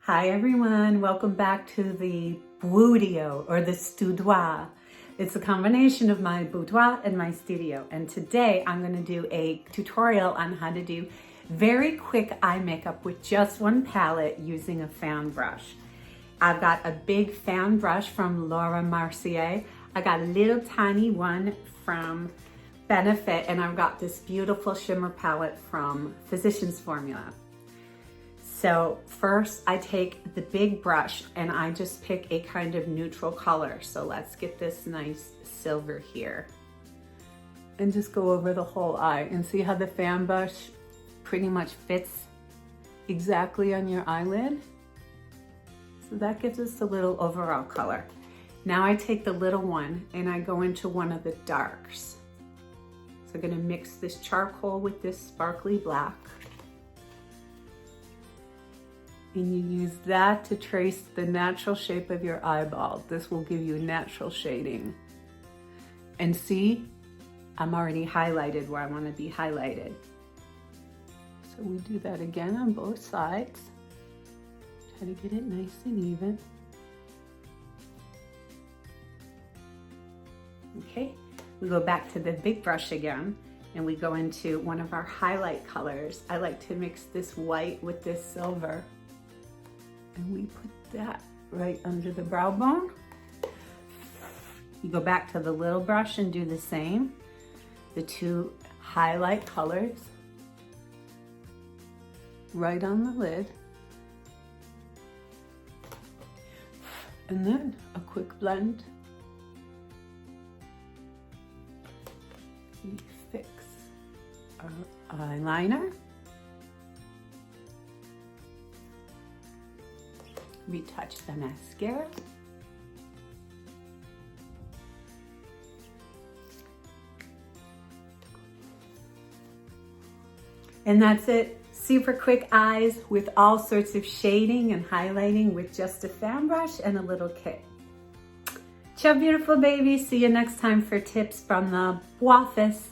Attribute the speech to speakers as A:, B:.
A: Hi everyone, welcome back to the Boudio or the Studoir. It's a combination of my boudoir and my studio. And today I'm going to do a tutorial on how to do very quick eye makeup with just one palette using a fan brush. I've got a big fan brush from Laura Mercier. I got a little tiny one from Benefit, and I've got this beautiful shimmer palette from Physicians Formula. So first I take the big brush and I just pick a kind of neutral color. So let's get this nice silver here. And just go over the whole eye and see how the fan brush pretty much fits exactly on your eyelid. So that gives us a little overall color. Now I take the little one and I go into one of the darks. So I'm gonna mix this charcoal with this sparkly black. And you use that to trace the natural shape of your eyeball. This will give you natural shading. And see, I'm already highlighted where I want to be highlighted. So we do that again on both sides. Try to get it nice and even. Okay, we go back to the big brush again and we go into one of our highlight colors. I like to mix this white with this silver. And we put that right under the brow bone. You go back to the little brush and do the same. The two highlight colors right on the lid. And then a quick blend. We fix our eyeliner. Retouch the mascara. And that's it. Super quick eyes with all sorts of shading and highlighting with just a fan brush and a little kit. Ciao, beautiful babies. See you next time for tips from the office.